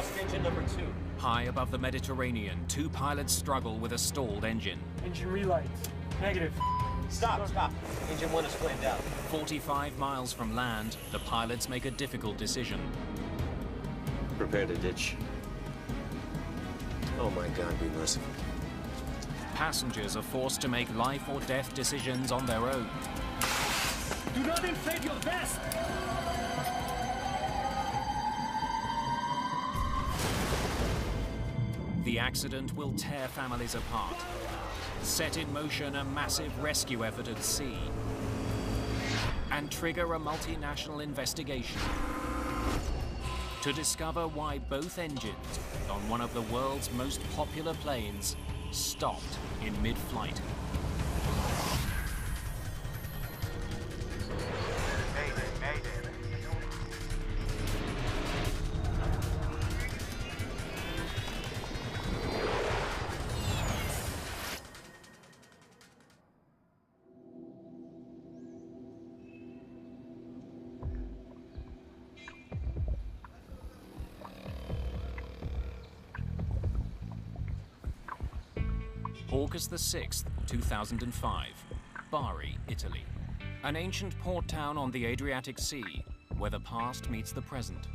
lost engine number 2. High above the Mediterranean, two pilots struggle with a stalled engine. Engine relights. Negative. Stop. Engine 1 is flamed out. 45 miles from land, the pilots make a difficult decision. Prepare to ditch. Oh my God, be merciful. Passengers are forced to make life or death decisions on their own. Do not inflate your vest! The accident will tear families apart, set in motion a massive rescue effort at sea, and trigger a multinational investigation to discover why both engines on one of the world's most popular planes stopped in mid-flight. Mayday. August the 6th, 2005, Bari, Italy. An ancient port town on the Adriatic Sea, where the past meets the present.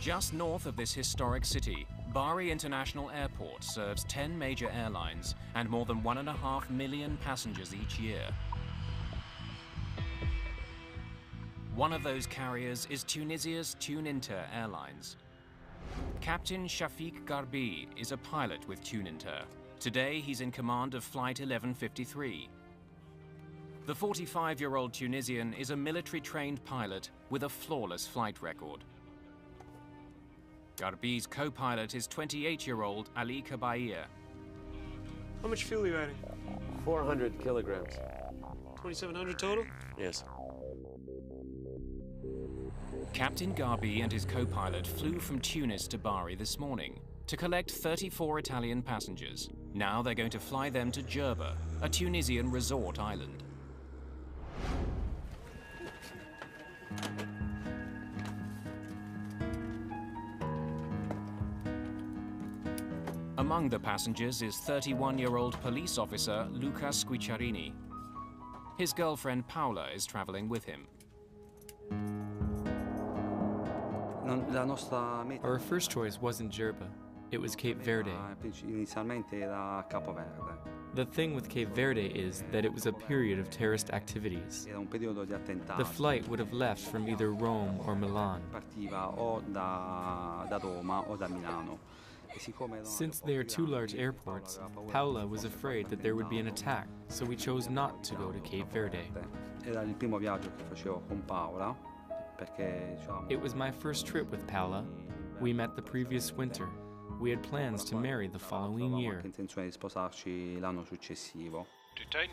Just north of this historic city, Bari International Airport serves 10 major airlines and more than 1.5 million passengers each year. One of those carriers is Tunisia's Tuninter Airlines. Captain Shafiq Garbi is a pilot with Tuninter. Today, he's in command of Flight 1153. The 45-year-old Tunisian is a military-trained pilot with a flawless flight record. Garbi's co-pilot is 28-year-old Ali Kabair. How much fuel are you adding? 400 kilograms. 2,700 total? Yes. Captain Garbi and his co-pilot flew from Tunis to Bari this morning to collect 34 Italian passengers. Now they're going to fly them to Jerba, a Tunisian resort island. Among the passengers is 31-year-old police officer Luca Squicciarini. His girlfriend Paola is traveling with him. Our first choice wasn't Jerba, it was Cape Verde. The thing with Cape Verde is that it was a period of terrorist activities. The flight would have left from either Rome or Milan. Since they are two large airports, Paola was afraid that there would be an attack, so we chose not to go to Cape Verde. It was my first trip with Paola. We met the previous winter. We had plans to marry the following year. To tighten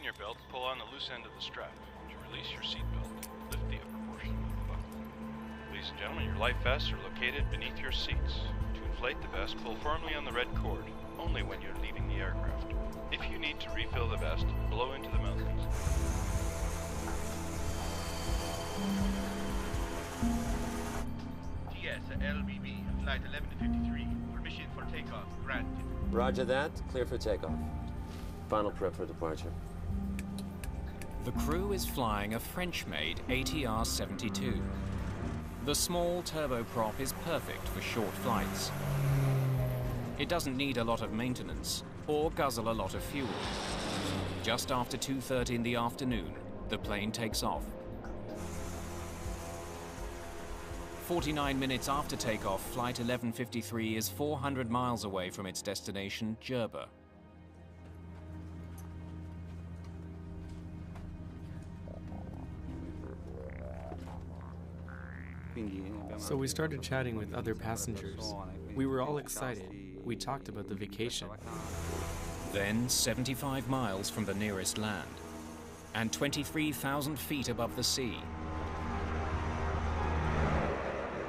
your belt, pull on the loose end of the strap. To release your seatbelt, lift the upper portion of the buckle. Ladies and gentlemen, your life vests are located beneath your seats. To inflate the vest, pull firmly on the red cord, only when you're leaving the aircraft. If you need to refill the vest, blow into the mouthpiece. LBB, flight 1153, permission for takeoff granted. Roger that, clear for takeoff. Final prep for departure. The crew is flying a French-made ATR-72. The small turboprop is perfect for short flights. It doesn't need a lot of maintenance or guzzle a lot of fuel. Just after 2:30 in the afternoon, the plane takes off. 49 minutes after takeoff, Flight 1153 is 400 miles away from its destination, Jerba. So we started chatting with other passengers. We were all excited. We talked about the vacation. Then, 75 miles from the nearest land, and 23,000 feet above the sea,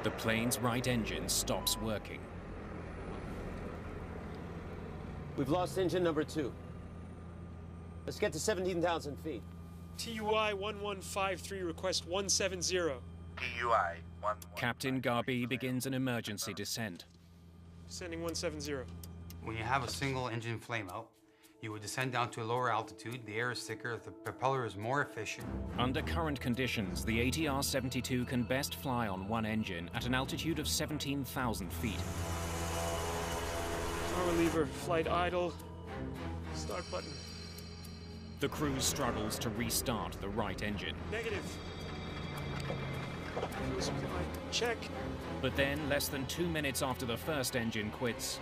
the plane's right engine stops working. We've lost engine number 2. Let's get to 17,000 feet. TUI 1153, request 170. TUI 11. Captain Garbi begins an emergency descent. Descending 170. When you have a single engine flameout, you would descend down to a lower altitude, the air is thicker, the propeller is more efficient. Under current conditions, the ATR-72 can best fly on one engine at an altitude of 17,000 feet. Power lever, flight idle. Start button. The crew struggles to restart the right engine. Negative. Fuel supply, check. But then, less than 2 minutes after the first engine quits,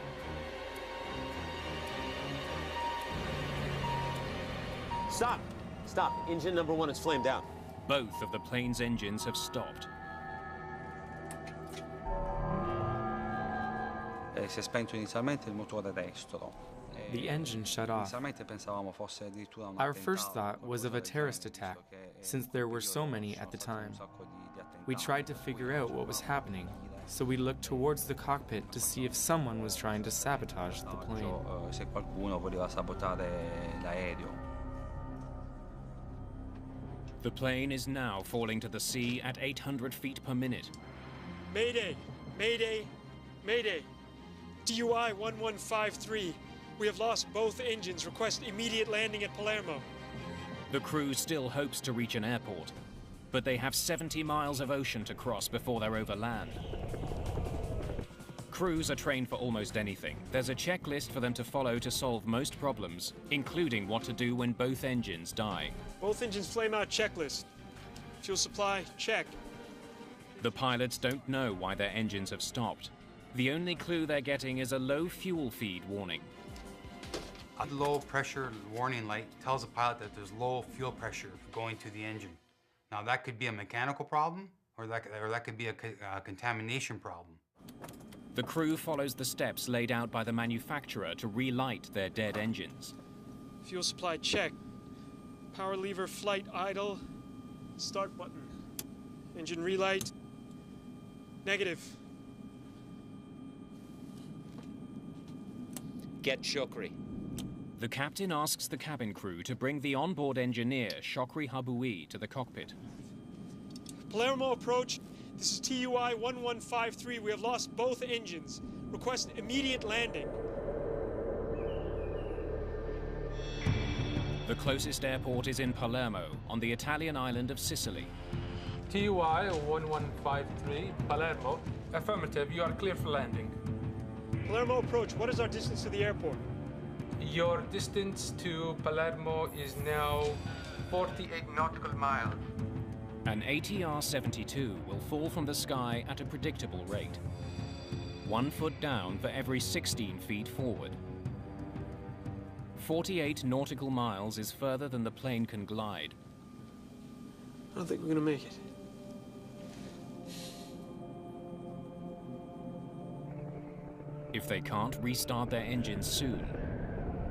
Stop! Stop. Engine number 1 is flamed out. both of the plane's engines have stopped. Si è spento inizialmente il motore destro. The engine shut off. Inizialmente pensavamo fosse addirittura un Our attentato, first thought was of a qualcosa del terrorist genere, attack, visto che since there were so many at the time. We tried to figure out what was happening, so we looked towards the cockpit to see if someone was trying to sabotage the plane. Se qualcuno voleva sabotare l'aereo. The plane is now falling to the sea at 800 feet per minute. Mayday! Mayday! Mayday! DUI 1153. We have lost both engines. Request immediate landing at Palermo. The crew still hopes to reach an airport, but they have 70 miles of ocean to cross before they're over land. Crews are trained for almost anything. There's a checklist for them to follow to solve most problems, including what to do when both engines die. Both engines flame out checklist. Fuel supply, check. The pilots don't know why their engines have stopped. The only clue they're getting is a low fuel feed warning. A low pressure warning light tells the pilot that there's low fuel pressure going to the engine. Now that could be a mechanical problem, or that could be a contamination problem. The crew follows the steps laid out by the manufacturer to relight their dead engines. Fuel supply, check. Power lever, flight idle. Start button. Engine relight. Negative. Get Shokri. The captain asks the cabin crew to bring the onboard engineer, Shokri Habui, to the cockpit. Palermo approach. This is TUI 1153. We have lost both engines. Request immediate landing. The closest airport is in Palermo, on the Italian island of Sicily. TUI 1153, Palermo. Affirmative, you are clear for landing. Palermo approach. What is our distance to the airport? Your distance to Palermo is now 48 nautical miles. An ATR-72 will fall from the sky at a predictable rate. 1 foot down for every 16 feet forward. 48 nautical miles is further than the plane can glide. I don't think we're gonna make it. If they can't restart their engines soon,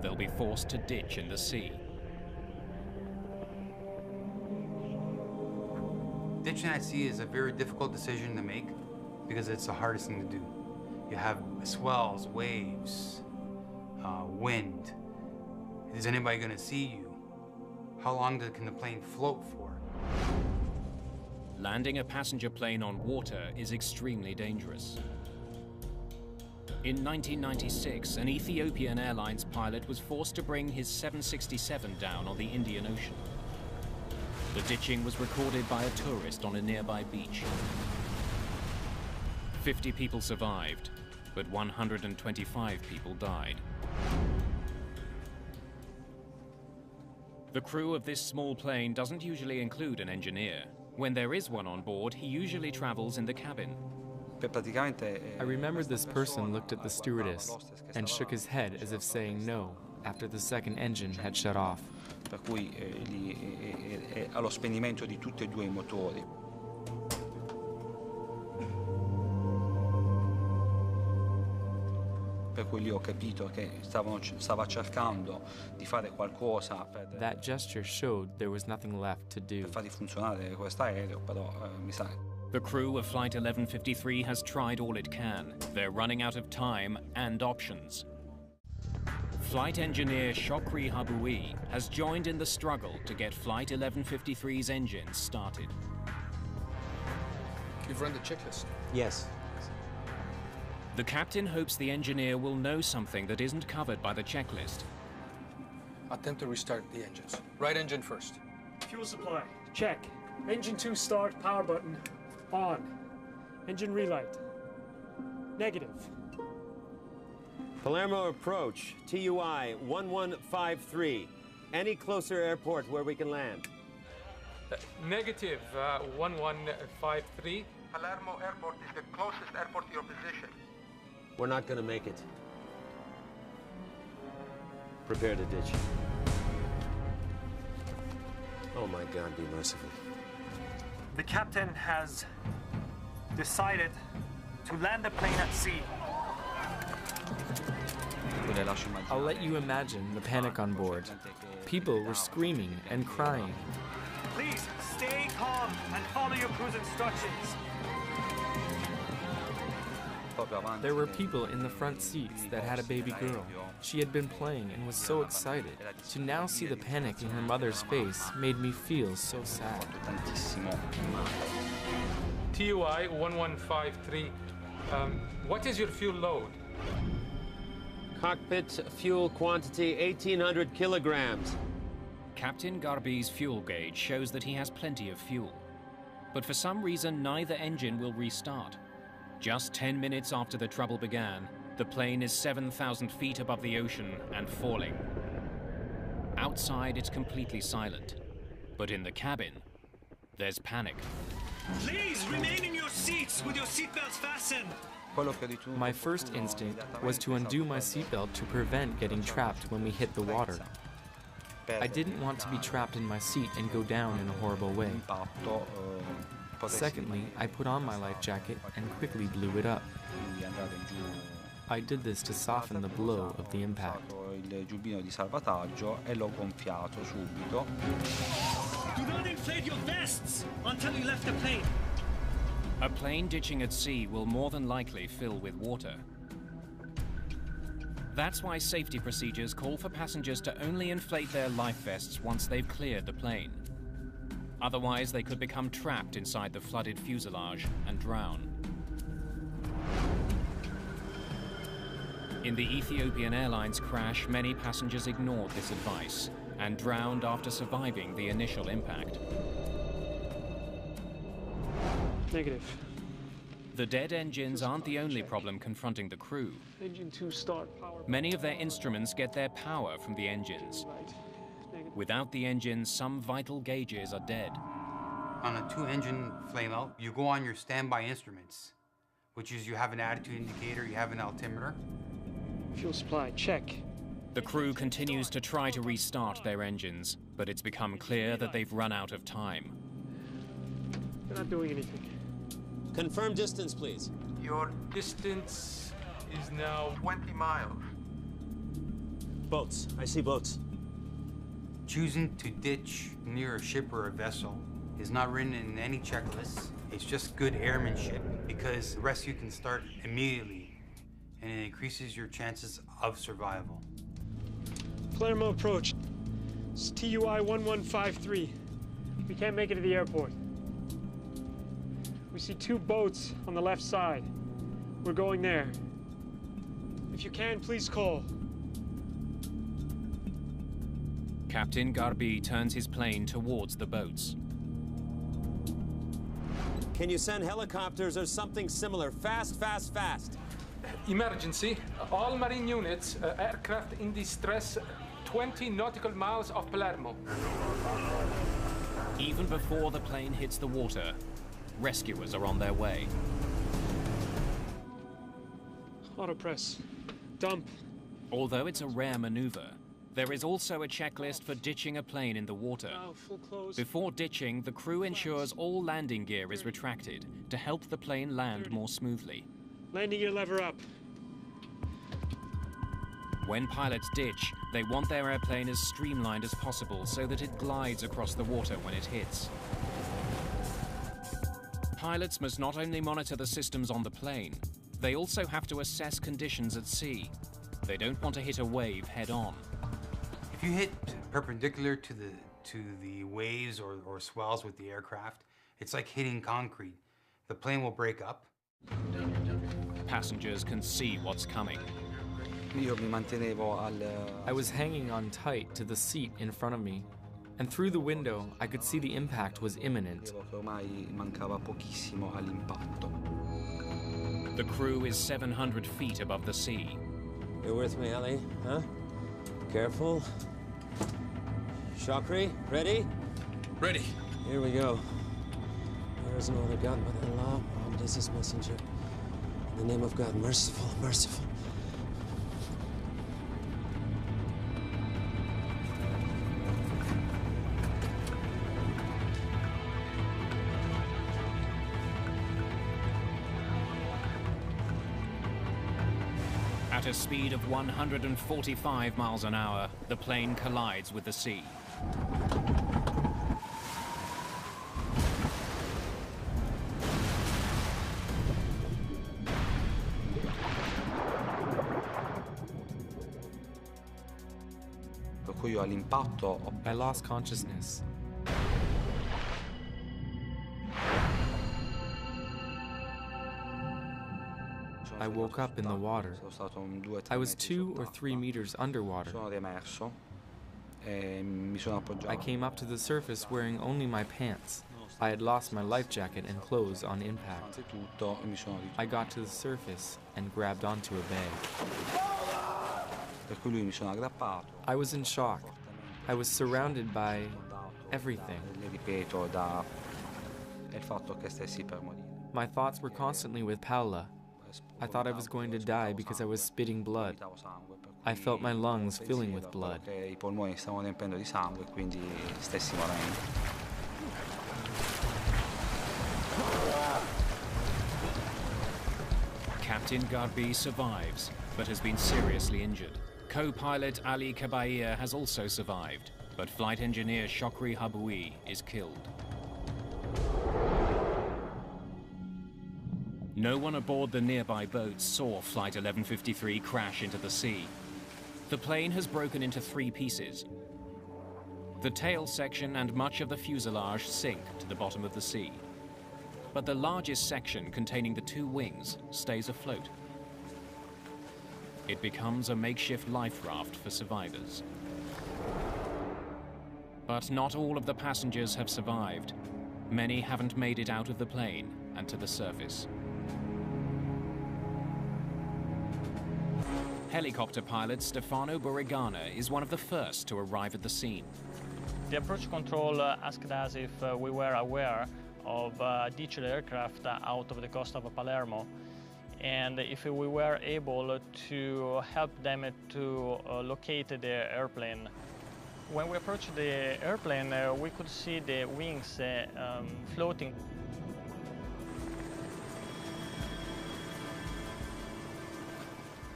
they'll be forced to ditch in the sea. Ditching at sea is a very difficult decision to make because it's the hardest thing to do. You have swells, waves, wind. Is anybody going to see you? How long can the plane float for? Landing a passenger plane on water is extremely dangerous. In 1996, an Ethiopian Airlines pilot was forced to bring his 767 down on the Indian Ocean. The ditching was recorded by a tourist on a nearby beach. 50 people survived, but 125 people died. The crew of this small plane doesn't usually include an engineer. When there is one on board, he usually travels in the cabin. I remembered this person looked at the stewardess and shook his head as if saying no after the second engine had shut off. Per cui allo spegnimento di tutti e due I motori. Per cui lì ho capito che stava cercando di fare qualcosa per That gesture showed there was nothing left to do. far funzionare questo aereo, però mi sa. The crew of Flight 1153 has tried all it can. They're running out of time and options. Flight engineer Shokri Habui has joined in the struggle to get Flight 1153's engines started. You've run the checklist. Yes. The captain hopes the engineer will know something that isn't covered by the checklist. Attempt to restart the engines. Right engine first. Fuel supply. Check. Engine 2 start, power button. On. Engine relight. Negative. Palermo approach, TUI 1153. Any closer airport where we can land? Negative 1153. Palermo Airport is the closest airport to your position. We're not gonna make it. Prepare to ditch. Oh my God, be merciful. The captain has decided to land the plane at sea. I'll let you imagine the panic on board. People were screaming and crying. Please stay calm and follow your crew's instructions. There were people in the front seats that had a baby girl. She had been playing and was so excited. To now see the panic in her mother's face made me feel so sad. TUI 1153. What is your fuel load? Cockpit fuel quantity 1,800 kilograms. Captain Garbi's fuel gauge shows that he has plenty of fuel. But for some reason, neither engine will restart. Just 10 minutes after the trouble began, the plane is 7,000 feet above the ocean and falling. Outside, it's completely silent. But in the cabin, there's panic. Please remain in your seats with your seatbelts fastened. My first instinct was to undo my seatbelt to prevent getting trapped when we hit the water. I didn't want to be trapped in my seat and go down in a horrible way. Secondly, I put on my life jacket and quickly blew it up. I did this to soften the blow of the impact. Do not inflate your vests until you left the plane. A plane ditching at sea will more than likely fill with water. That's why safety procedures call for passengers to only inflate their life vests once they've cleared the plane. Otherwise, they could become trapped inside the flooded fuselage and drown. In the Ethiopian Airlines crash, many passengers ignored this advice and drowned after surviving the initial impact. Negative. The dead engines aren't the only problem confronting the crew. Engine 2 start, power. Many of their instruments get their power from the engines. Without the engines, some vital gauges are dead. On a 2-engine flameout, you go on your standby instruments, which is you have an attitude indicator, you have an altimeter. Fuel supply, check. The crew continues to try to restart their engines, but it's become clear that they've run out of time. They're not doing anything. Confirm distance, please. Your distance is now 20 miles. Boats. I see boats. Choosing to ditch near a ship or a vessel is not written in any checklist. It's just good airmanship because the rescue can start immediately and it increases your chances of survival. Palermo approach. It's TUI 1153. We can't make it to the airport. We see 2 boats on the left side. We're going there. If you can, please call. Captain Garbi turns his plane towards the boats. Can you send helicopters or something similar? Fast, fast, fast. emergency. All marine units, aircraft in distress, 20 nautical miles off Palermo. Even before the plane hits the water, rescuers are on their way. Autopress. Dump. Although it's a rare maneuver, there is also a checklist for ditching a plane in the water. Now, full close. Before ditching, the crew ensures all landing gear is retracted to help the plane land more smoothly. Landing gear lever up. When pilots ditch, they want their airplane as streamlined as possible so that it glides across the water when it hits. Pilots must not only monitor the systems on the plane, they also have to assess conditions at sea. They don't want to hit a wave head-on. If you hit perpendicular to the waves or swells with the aircraft, it's like hitting concrete. the plane will break up. Passengers can see what's coming. I was hanging on tight to the seat in front of me, and through the window, I could see the impact was imminent. The crew is 700 feet above the sea. You're with me, Ellie, huh? Careful. Chakri, ready? Ready. Here we go. There is no other God but Allah, Muhammad is his messenger. In the name of God, merciful, merciful. At a speed of 145 miles an hour, the plane collides with the sea. I lost consciousness. I woke up in the water. I was 2 or 3 meters underwater. I came up to the surface wearing only my pants. I had lost my life jacket and clothes on impact. I got to the surface and grabbed onto a bag. I was in shock. I was surrounded by everything. My thoughts were constantly with Paola. I thought I was going to die because I was spitting blood. I felt my lungs filling with blood. Captain Garbi survives, but has been seriously injured. Co-pilot Ali Kabair has also survived, but flight engineer Shokri Haboui is killed. No one aboard the nearby boat saw Flight 1153 crash into the sea. The plane has broken into 3 pieces. The tail section and much of the fuselage sink to the bottom of the sea. But the largest section, containing the 2 wings, stays afloat. It becomes a makeshift life raft for survivors. But not all of the passengers have survived. Many haven't made it out of the plane and to the surface. Helicopter pilot Stefano Borigana is one of the first to arrive at the scene. The approach control asked us if we were aware of ditched aircraft out of the coast of Palermo, and if we were able to help them to locate the airplane. When we approached the airplane, we could see the wings floating.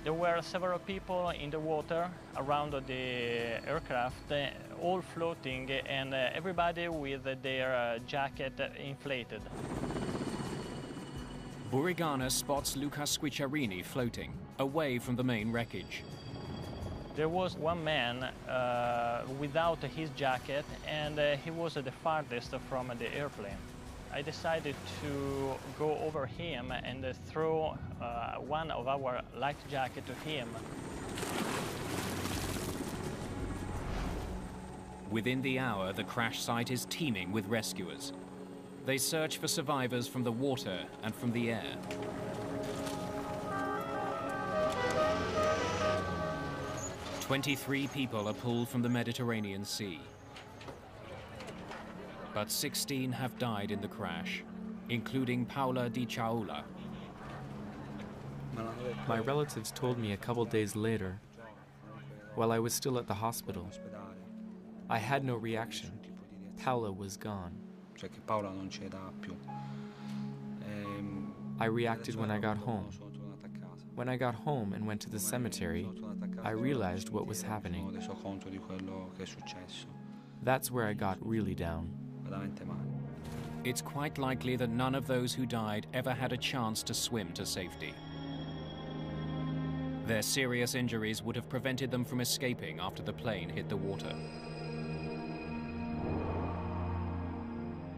There were several people in the water around the aircraft, all floating, and everybody with their jacket inflated. Borigana spots Luca Squicciarini floating, away from the main wreckage. There was one man without his jacket, and he was the farthest from the airplane. I decided to go over him and throw one of our life jackets to him. Within the hour, the crash site is teeming with rescuers. They search for survivors from the water and from the air. "23 people are pulled from the Mediterranean Sea. But 16 have died in the crash, including Paola Di Ciaula. My relatives told me a couple days later, while I was still at the hospital. I had no reaction. Paola was gone. I reacted when I got home. When I got home and went to the cemetery, I realized what was happening. That's where I got really down. It's quite likely that none of those who died ever had a chance to swim to safety. Their serious injuries would have prevented them from escaping after the plane hit the water.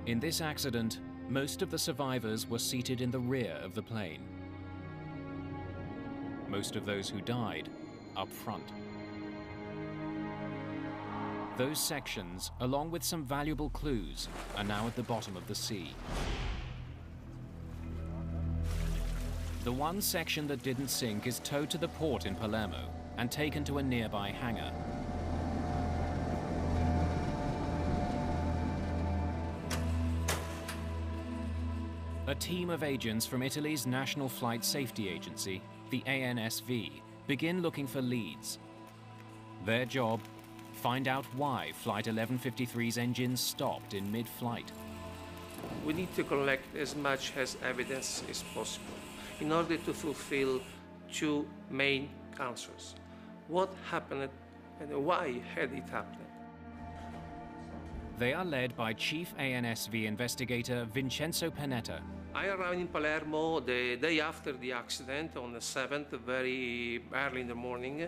In this accident, Most of the survivors were seated in the rear of the plane. Most of those who died up front. Those sections, along with some valuable clues, are now at the bottom of the sea. The one section that didn't sink is towed to the port in Palermo and taken to a nearby hangar. A team of agents from Italy's National Flight Safety Agency, the ANSV, begin looking for leads. Their job: find out why Flight 1153's engines stopped in mid-flight. We need to collect as much as evidence as possible in order to fulfill two main answers. What happened and why had it happened? They are led by Chief ANSV investigator Vincenzo Panetta. I arrived in Palermo the day after the accident, on the 7th, very early in the morning.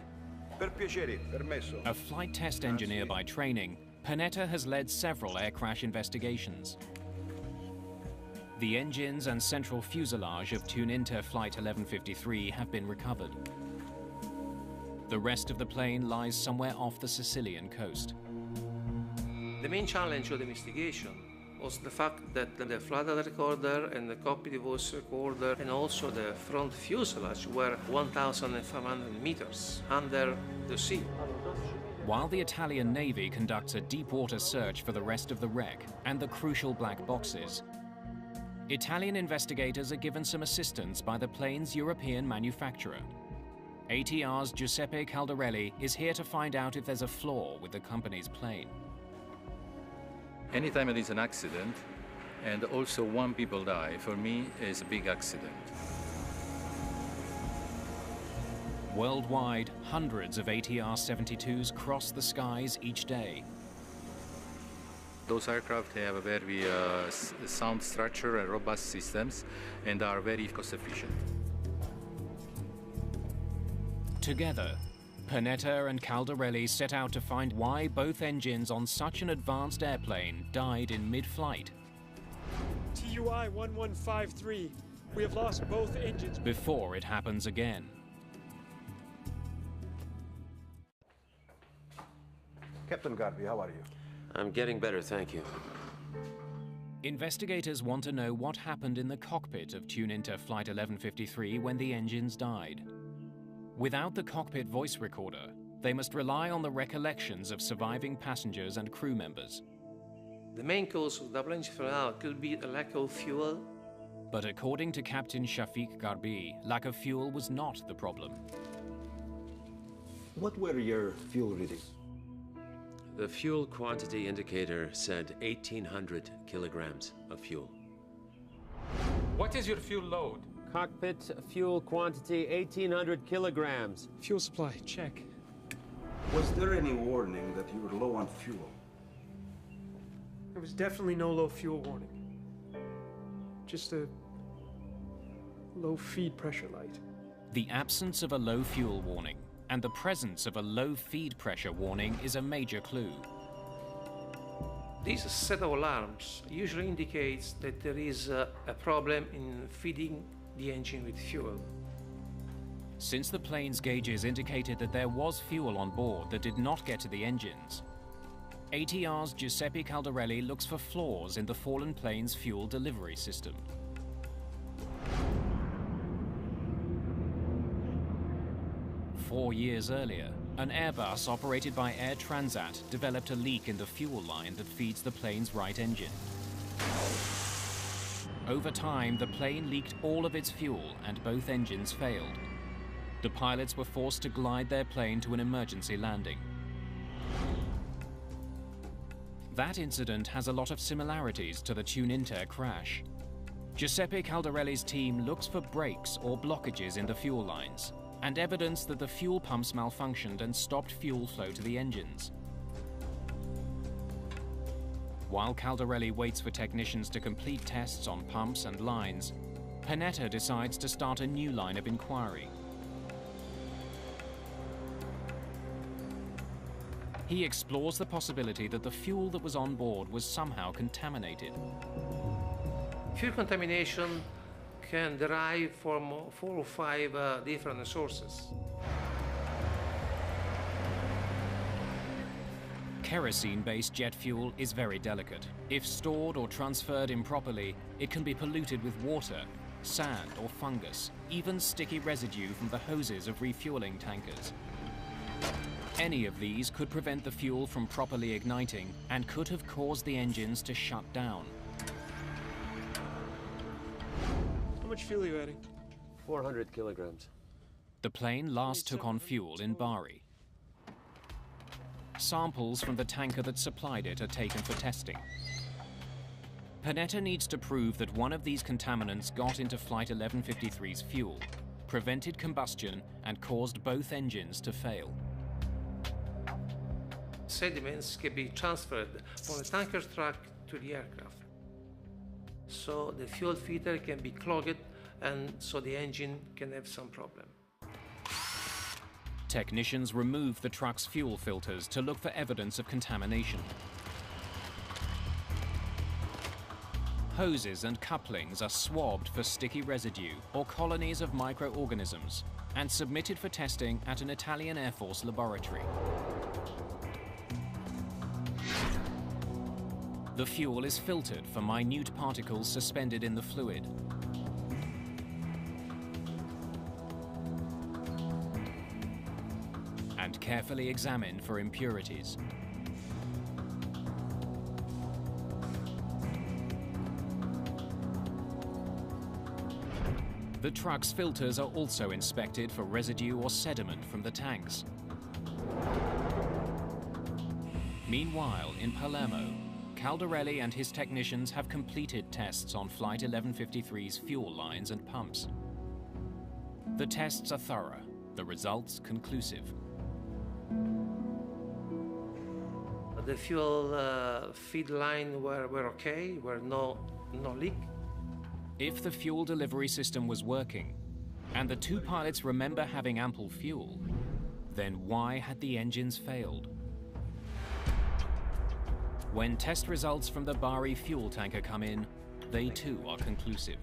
Per piacere, permesso. A flight test engineer by training, Panetta has led several air crash investigations. The engines and central fuselage of Tuninter Flight 1153 have been recovered. The rest of the plane lies somewhere off the Sicilian coast. The main challenge of the investigation was the fact that the flight data recorder and the cockpit voice recorder and also the front fuselage were 1,500 meters under the sea. While the Italian Navy conducts a deep-water search for the rest of the wreck and the crucial black boxes, Italian investigators are given some assistance by the plane's European manufacturer. ATR's Giuseppe Caldarelli is here to find out if there's a flaw with the company's plane. Anytime there is an accident, and also one people die, for me is a big accident. Worldwide, hundreds of ATR-72s cross the skies each day. Those aircraft have a very sound structure and robust systems, and are very cost efficient. Together, Panetta and Caldarelli set out to find why both engines on such an advanced airplane died in mid-flight. TUI 1153, we have lost both engines before it happens again. Captain Garvey, how are you? I'm getting better, thank you. Investigators want to know what happened in the cockpit of Tuninter Flight 1153 when the engines died. Without the cockpit voice recorder, they must rely on the recollections of surviving passengers and crew members. The main cause of double engine failure could be a lack of fuel. But according to Captain Shafiq Garbi, lack of fuel was not the problem. What were your fuel readings? The fuel quantity indicator said 1,800 kilograms of fuel. What is your fuel load? Cockpit fuel quantity 1,800 kilograms. Fuel supply, check. Was there any warning that you were low on fuel? There was definitely no low fuel warning. Just a low feed pressure light. The absence of a low fuel warning and the presence of a low feed pressure warning is a major clue. This set of alarms usually indicates that there is a problem in feeding the engine with fuel. Since the plane's gauges indicated that there was fuel on board that did not get to the engines, ATR's Giuseppe Caldarelli looks for flaws in the fallen plane's fuel delivery system. Four years earlier, an Airbus operated by Air Transat developed a leak in the fuel line that feeds the plane's right engine. Over time, the plane leaked all of its fuel and both engines failed. The pilots were forced to glide their plane to an emergency landing. That incident has a lot of similarities to the Tuninter crash. Giuseppe Caldarelli's team looks for breaks or blockages in the fuel lines and evidence that the fuel pumps malfunctioned and stopped fuel flow to the engines. While Caldarelli waits for technicians to complete tests on pumps and lines, Panetta decides to start a new line of inquiry. He explores the possibility that the fuel that was on board was somehow contaminated. Fuel contamination can derive from 4 or 5 different sources. Kerosene-based jet fuel is very delicate. If stored or transferred improperly, it can be polluted with water, sand or fungus, even sticky residue from the hoses of refueling tankers. Any of these could prevent the fuel from properly igniting and could have caused the engines to shut down. How much fuel are you adding? 400 kilograms. The plane last took on fuel in Bari. Samples from the tanker that supplied it are taken for testing. Panetta needs to prove that one of these contaminants got into Flight 1153's fuel, prevented combustion, and caused both engines to fail. Sediments can be transferred from the tanker truck to the aircraft. So the fuel filter can be clogged, and so the engine can have some problem. Technicians remove the truck's fuel filters to look for evidence of contamination. Hoses and couplings are swabbed for sticky residue or colonies of microorganisms and submitted for testing at an Italian Air Force laboratory. The fuel is filtered for minute particles suspended in the fluid. And carefully examined for impurities. The truck's filters are also inspected for residue or sediment from the tanks. Meanwhile, in Palermo, Caldarelli and his technicians have completed tests on Flight 1153's fuel lines and pumps. The tests are thorough, the results conclusive. The fuel feed line were okay, were no leak. If the fuel delivery system was working, and the two pilots remember having ample fuel, then why had the engines failed? When test results from the Bari fuel tanker come in, they too are conclusive.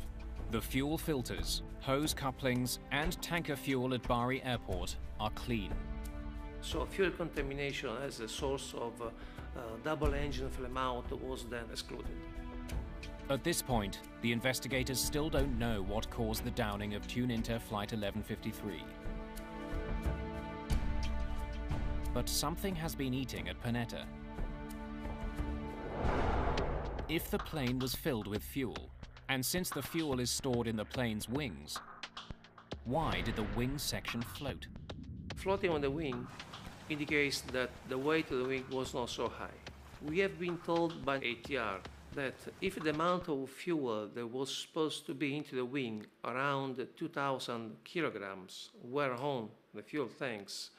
The fuel filters, hose couplings, and tanker fuel at Bari Airport are clean. So fuel contamination as a source of double engine flame out was then excluded. At this point, the investigators still don't know what caused the downing of Tuninter Flight 1153. But something has been eating at Panetta. If the plane was filled with fuel, and since the fuel is stored in the plane's wings, why did the wing section float? Floating on the wing indicates that the weight of the wing was not so high. We have been told by ATR that if the amount of fuel that was supposed to be into the wing, around 2,000 kilograms, were on the fuel tanks,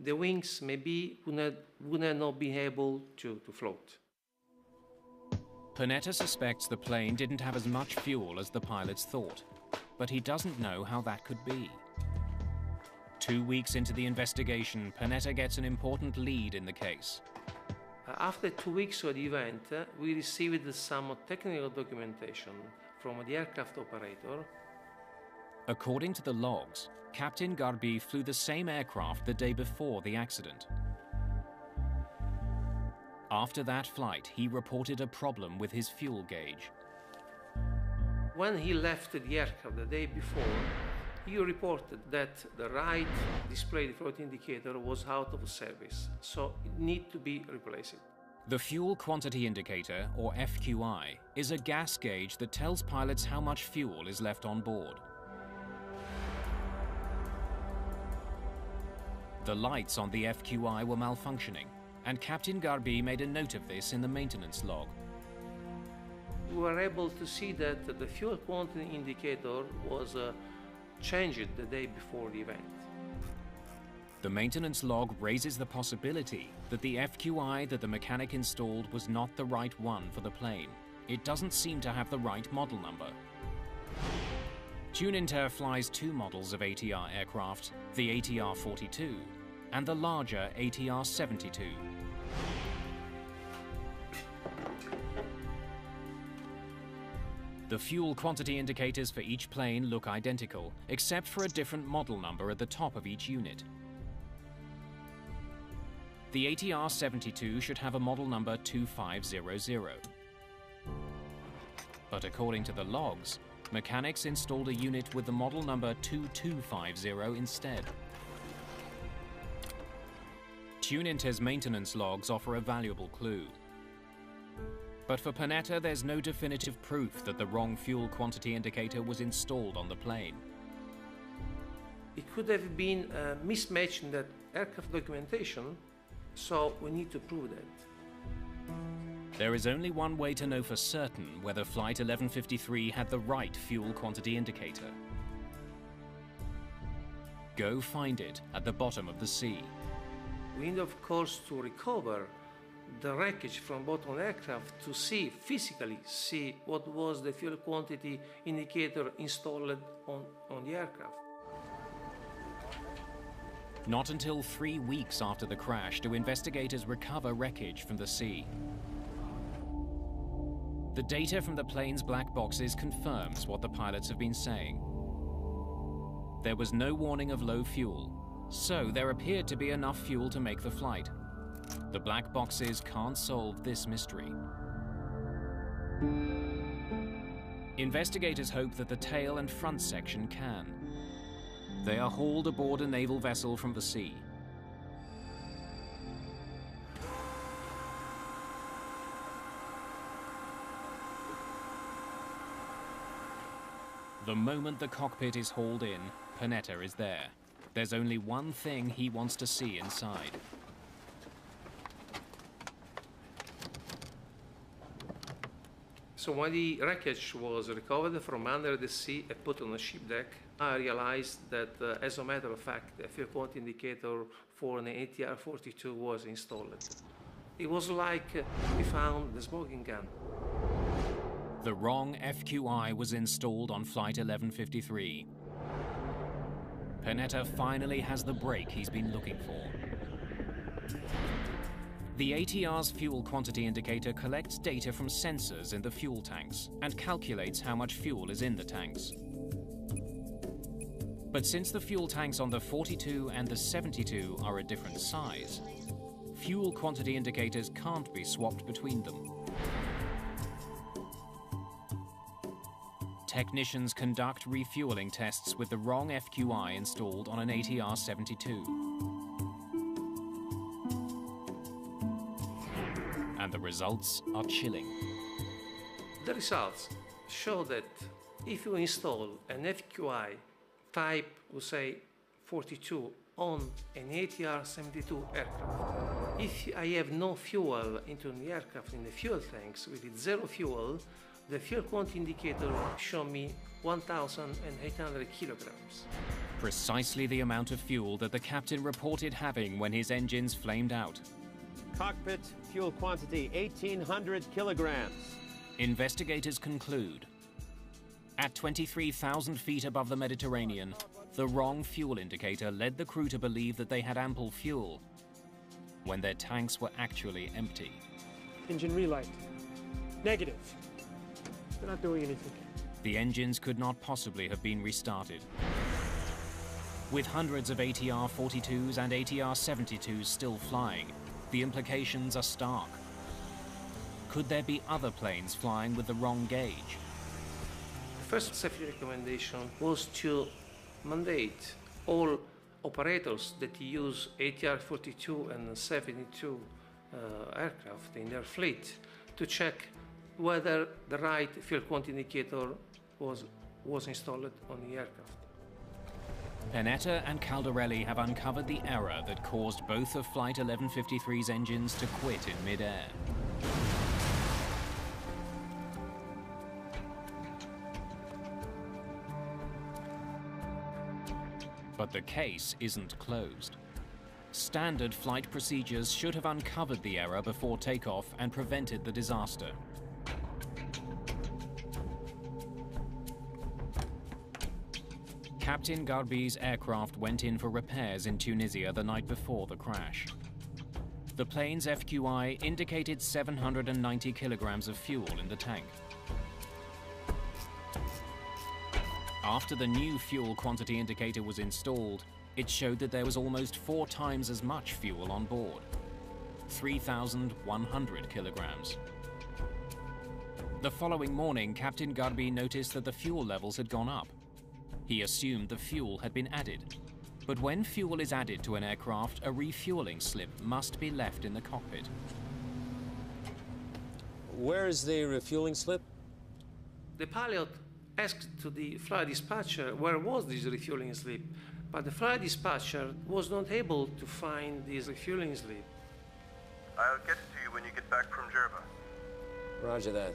the wings maybe would have not been able to float. Panetta suspects the plane didn't have as much fuel as the pilots thought, but he doesn't know how that could be. 2 weeks into the investigation, Panetta gets an important lead in the case. After 2 weeks of the event, we received some technical documentation from the aircraft operator. According to the logs, Captain Garbi flew the same aircraft the day before the accident. After that flight, he reported a problem with his fuel gauge. When he left the aircraft the day before, he reported that the right display float indicator was out of service, so it needed to be replaced. The Fuel Quantity Indicator, or FQI, is a gas gauge that tells pilots how much fuel is left on board. The lights on the FQI were malfunctioning, and Captain Garbi made a note of this in the maintenance log. We were able to see that the fuel quantity indicator was changed the day before the event. The maintenance log raises the possibility that the FQI that the mechanic installed was not the right one for the plane. It doesn't seem to have the right model number. Tuninter flies two models of ATR aircraft, the ATR-42 and the larger ATR-72. The fuel quantity indicators for each plane look identical, except for a different model number at the top of each unit. The ATR-72 should have a model number 2500. But according to the logs, mechanics installed a unit with the model number 2250 instead. Tunint's maintenance logs offer a valuable clue. But for Panetta, there's no definitive proof that the wrong fuel quantity indicator was installed on the plane. It could have been a mismatch in that aircraft documentation, so we need to prove that. There is only one way to know for certain whether Flight 1153 had the right fuel quantity indicator. Go find it at the bottom of the sea. We need, of course, to recover the wreckage from bottom aircraft to physically see what was the fuel quantity indicator installed on the aircraft. Not until 3 weeks after the crash do investigators recover wreckage from the sea. The data from the plane's black boxes confirms what the pilots have been saying. There was no warning of low fuel, so there appeared to be enough fuel to make the flight. The black boxes can't solve this mystery. Investigators hope that the tail and front section can. They are hauled aboard a naval vessel from the sea. The moment the cockpit is hauled in, Panetta is there. There's only one thing he wants to see inside. So when the wreckage was recovered from under the sea and put on the ship deck, I realized that, as a matter of fact, a fuel quantity indicator for an ATR-42 was installed. It was like we found the smoking gun. The wrong FQI was installed on Flight 1153. Panetta finally has the break he's been looking for. The ATR's fuel quantity indicator collects data from sensors in the fuel tanks and calculates how much fuel is in the tanks. But since the fuel tanks on the 42 and the 72 are a different size, fuel quantity indicators can't be swapped between them. Technicians conduct refueling tests with the wrong FQI installed on an ATR-72. And the results are chilling. The results show that if you install an FQI type, we'll say 42, on an ATR-72 aircraft, if I have no fuel into the aircraft in the fuel tanks, with zero fuel, the fuel quantity indicator show me 1,800 kilograms. Precisely the amount of fuel that the captain reported having when his engines flamed out. Cockpit fuel quantity 1,800 kilograms. Investigators conclude, at 23,000 feet above the Mediterranean, the wrong fuel indicator led the crew to believe that they had ample fuel, when their tanks were actually empty. Engine relight. Negative. They're not doing anything. The engines could not possibly have been restarted. With hundreds of ATR-42s and ATR-72s still flying, the implications are stark. Could there be other planes flying with the wrong gauge? The first safety recommendation was to mandate all operators that use ATR-42 and 72 aircraft in their fleet to check whether the right fuel quantity indicator was installed on the aircraft. Panetta and Caldarelli have uncovered the error that caused both of Flight 1153's engines to quit in mid-air. But the case isn't closed. Standard flight procedures should have uncovered the error before takeoff and prevented the disaster. Captain Garbi's aircraft went in for repairs in Tunisia the night before the crash. The plane's FQI indicated 790 kilograms of fuel in the tank. After the new fuel quantity indicator was installed, it showed that there was almost 4 times as much fuel on board, 3,100 kilograms. The following morning, Captain Garbi noticed that the fuel levels had gone up. He assumed the fuel had been added. But when fuel is added to an aircraft, a refueling slip must be left in the cockpit. Where is the refueling slip? The pilot asked to the flight dispatcher where was this refueling slip, but the flight dispatcher was not able to find this refueling slip. I'll get it to you when you get back from Jerba. Roger that.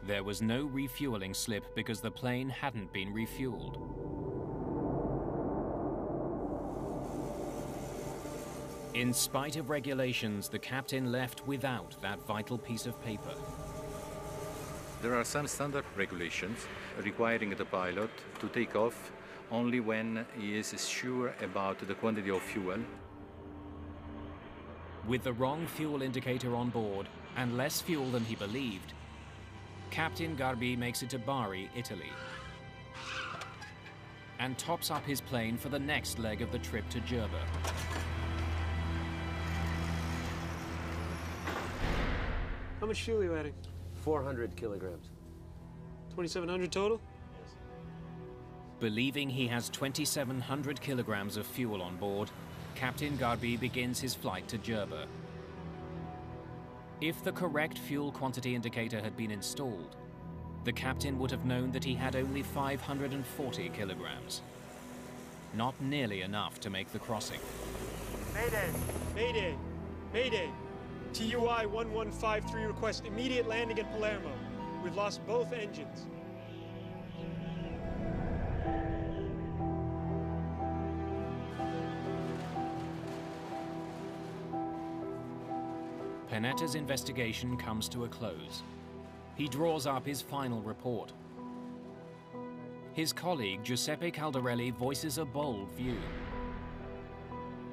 There was no refueling slip because the plane hadn't been refueled. In spite of regulations, the captain left without that vital piece of paper. There are some standard regulations requiring the pilot to take off only when he is sure about the quantity of fuel. With the wrong fuel indicator on board and less fuel than he believed, Captain Garbi makes it to Bari, Italy, and tops up his plane for the next leg of the trip to Jerba. How much fuel are you adding? 400 kilograms. 2,700 total? Believing he has 2,700 kilograms of fuel on board, Captain Garbi begins his flight to Jerba. If the correct fuel quantity indicator had been installed, the captain would have known that he had only 540 kilograms. Not nearly enough to make the crossing. Mayday! Mayday! Mayday! TUI 1153 request immediate landing in Palermo. We've lost both engines. Panetta's investigation comes to a close. He draws up his final report. His colleague, Giuseppe Caldarelli, voices a bold view.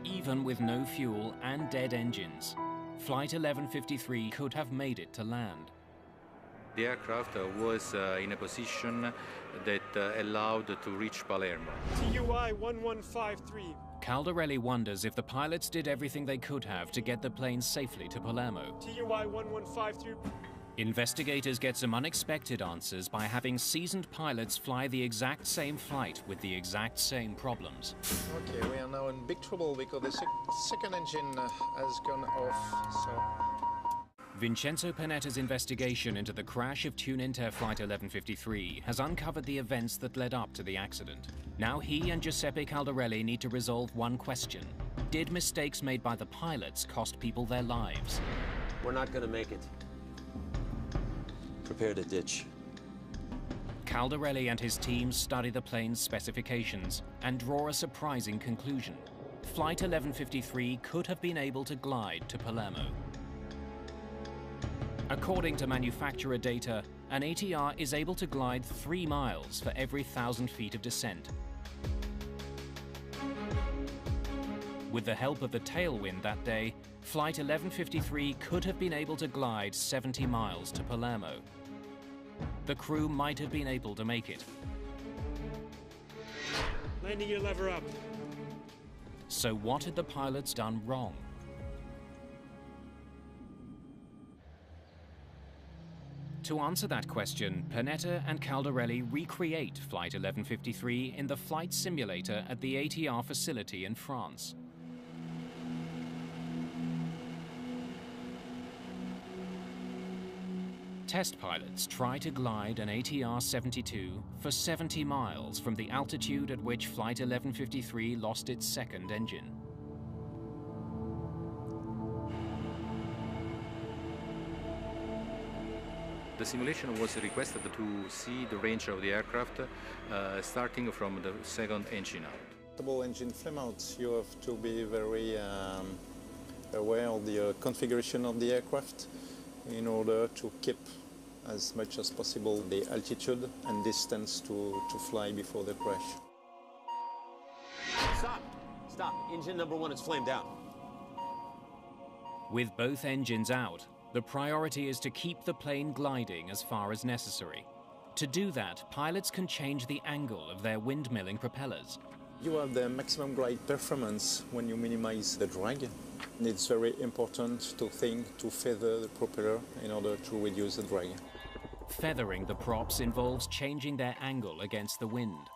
Even with no fuel and dead engines, Flight 1153 could have made it to land. The aircraft was in a position that allowed to reach Palermo. TUI 1153. Caldarelli wonders if the pilots did everything they could have to get the plane safely to Palermo. TUI 1153. Investigators get some unexpected answers by having seasoned pilots fly the exact same flight with the exact same problems. Okay, we are now in big trouble because the second engine has gone off, so... Vincenzo Panetta's investigation into the crash of TuneInter Flight 1153 has uncovered the events that led up to the accident. Now he and Giuseppe Caldarelli need to resolve one question. Did mistakes made by the pilots cost people their lives? We're not going to make it. Prepare to ditch. Caldarelli and his team study the plane's specifications and draw a surprising conclusion. Flight 1153 could have been able to glide to Palermo. According to manufacturer data, an ATR is able to glide 3 miles for every 1,000 feet of descent. With the help of the tailwind that day, Flight 1153 could have been able to glide 70 miles to Palermo. The crew might have been able to make it. Landing gear lever up. So what had the pilots done wrong? To answer that question, Panetta and Caldarelli recreate Flight 1153 in the flight simulator at the ATR facility in France. Test pilots try to glide an ATR-72 for 70 miles from the altitude at which Flight 1153 lost its second engine. The simulation was requested to see the range of the aircraft starting from the second engine out. Double engine flame out, you have to be very aware of the configuration of the aircraft in order to keep as much as possible the altitude and distance to fly before the crash. Stop! Stop. Engine number 1 is flamed out. With both engines out, the priority is to keep the plane gliding as far as necessary. To do that, pilots can change the angle of their windmilling propellers. You have the maximum glide performance when you minimize the drag. And it's very important to think to feather the propeller in order to reduce the drag. Feathering the props involves changing their angle against the wind.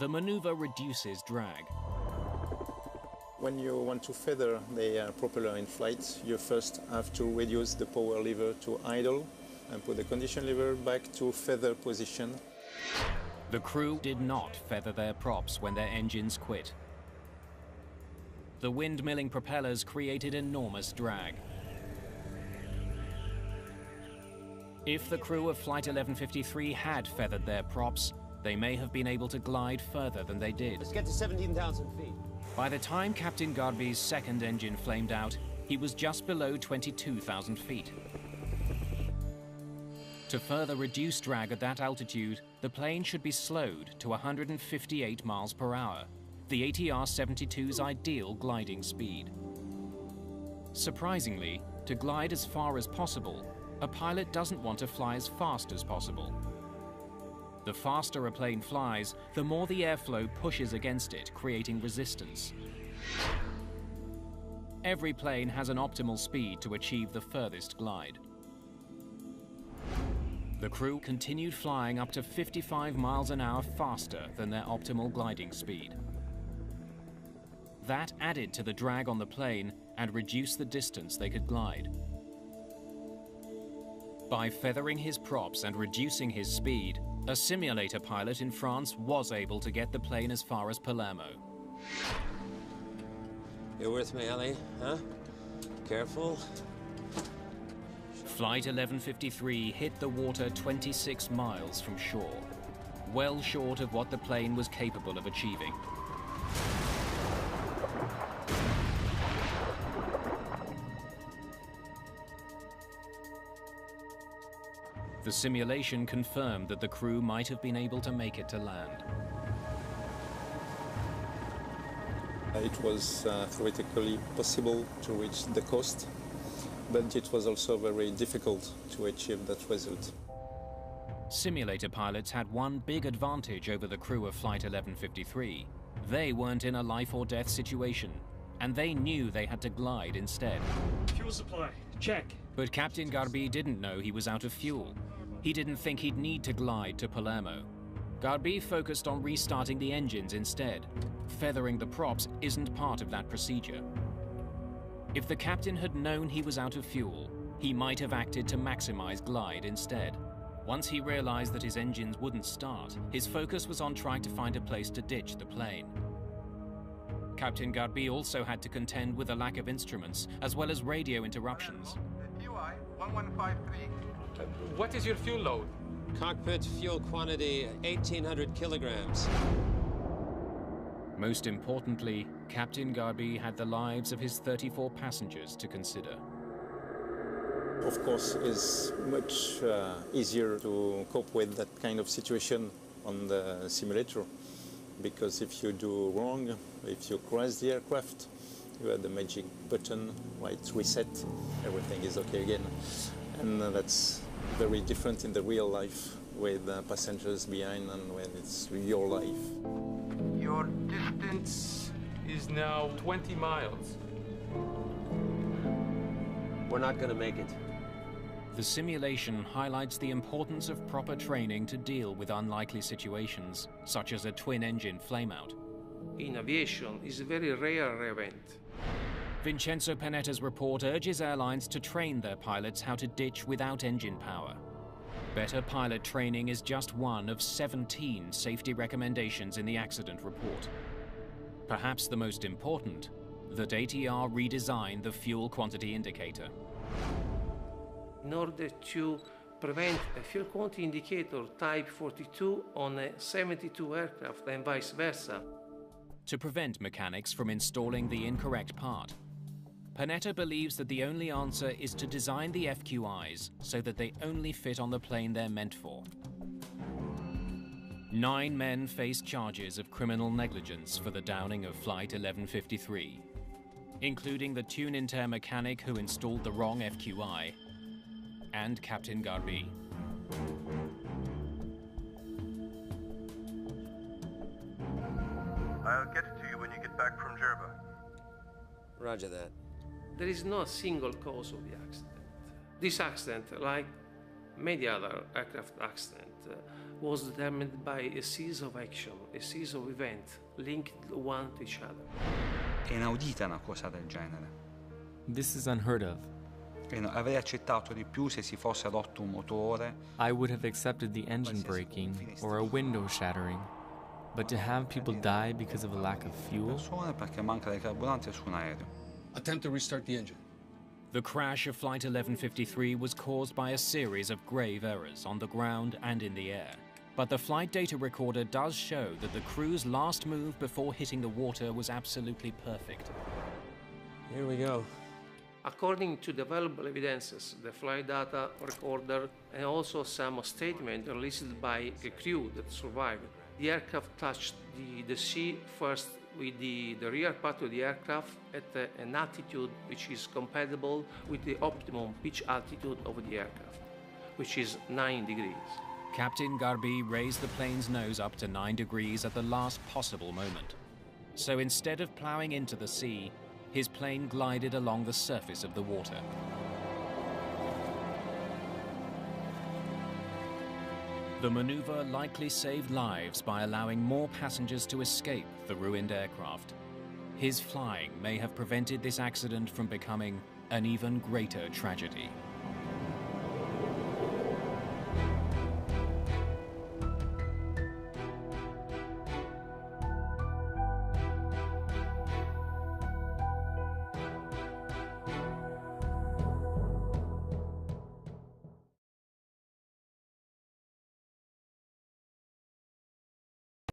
The maneuver reduces drag. When you want to feather the propeller in flight, you first have to reduce the power lever to idle and put the condition lever back to feather position. The crew did not feather their props when their engines quit. The windmilling propellers created enormous drag. If the crew of Flight 1153 had feathered their props, they may have been able to glide further than they did. Let's get to 17,000 feet. By the time Captain Garby's second engine flamed out, he was just below 22,000 feet. To further reduce drag at that altitude, the plane should be slowed to 158 miles per hour, the ATR-72's ideal gliding speed. Surprisingly, to glide as far as possible, a pilot doesn't want to fly as fast as possible. The faster a plane flies, the more the airflow pushes against it, creating resistance. Every plane has an optimal speed to achieve the furthest glide. The crew continued flying up to 55 miles an hour faster than their optimal gliding speed. That added to the drag on the plane and reduced the distance they could glide. By feathering his props and reducing his speed, a simulator pilot in France was able to get the plane as far as Palermo. You're with me, Ellie, huh? Careful. Flight 1153 hit the water 26 miles from shore, well short of what the plane was capable of achieving. The simulation confirmed that the crew might have been able to make it to land. It was theoretically possible to reach the coast, but it was also very difficult to achieve that result. Simulator pilots had one big advantage over the crew of Flight 1153. They weren't in a life or death situation, and they knew they had to glide instead. Fuel supply, check. But Captain Garby didn't know he was out of fuel. He didn't think he'd need to glide to Palermo. Garby focused on restarting the engines instead. Feathering the props isn't part of that procedure. If the captain had known he was out of fuel, he might have acted to maximize glide instead. Once he realized that his engines wouldn't start, his focus was on trying to find a place to ditch the plane. Captain Garby also had to contend with a lack of instruments, as well as radio interruptions. DUI 1153. What is your fuel load? Cockpit fuel quantity 1,800 kilograms. Most importantly, Captain Garby had the lives of his 34 passengers to consider. Of course, it's much easier to cope with that kind of situation on the simulator, because if you do wrong, if you crash the aircraft, you have the magic button, right, reset, everything is okay again. And that's very different in the real life with passengers behind and when it's your life. Your distance is now 20 miles. We're not going to make it. The simulation highlights the importance of proper training to deal with unlikely situations, such as a twin-engine flameout. In aviation, it's a very rare event. Vincenzo Panetta's report urges airlines to train their pilots how to ditch without engine power. Better pilot training is just one of 17 safety recommendations in the accident report. Perhaps the most important, that ATR redesigned the fuel quantity indicator. In order to prevent a fuel quantity indicator type 42 on a 72 aircraft and vice versa. To prevent mechanics from installing the incorrect part, Panetta believes that the only answer is to design the FQIs so that they only fit on the plane they're meant for. 9 men faced charges of criminal negligence for the downing of Flight 1153, including the tune-inter mechanic who installed the wrong FQI and Captain Garbi. I'll get it to you when you get back from Jerba. Roger that. There is no single cause of the accident. This accident, like many other aircraft accidents, was determined by a series of actions, a series of events linked one to each other. È inaudita una cosa del genere. This is unheard of. Avrei accettato di più se si fosse rotto un motore. I would have accepted the engine breaking or a window shattering. But to have people die because of a lack of fuel? Perché manca di carburante su un aereo. Attempt to restart the engine. The crash of Flight 1153 was caused by a series of grave errors on the ground and in the air. But the flight data recorder does show that the crew's last move before hitting the water was absolutely perfect. Here we go. According to the available evidences, the flight data recorder and also some statement released by a crew that survived, the aircraft touched the sea first with the rear part of the aircraft at an altitude which is compatible with the optimum pitch altitude of the aircraft, which is 9 degrees. Captain Garbi raised the plane's nose up to 9 degrees at the last possible moment. So instead of ploughing into the sea, his plane glided along the surface of the water. The maneuver likely saved lives by allowing more passengers to escape the ruined aircraft. His flying may have prevented this accident from becoming an even greater tragedy.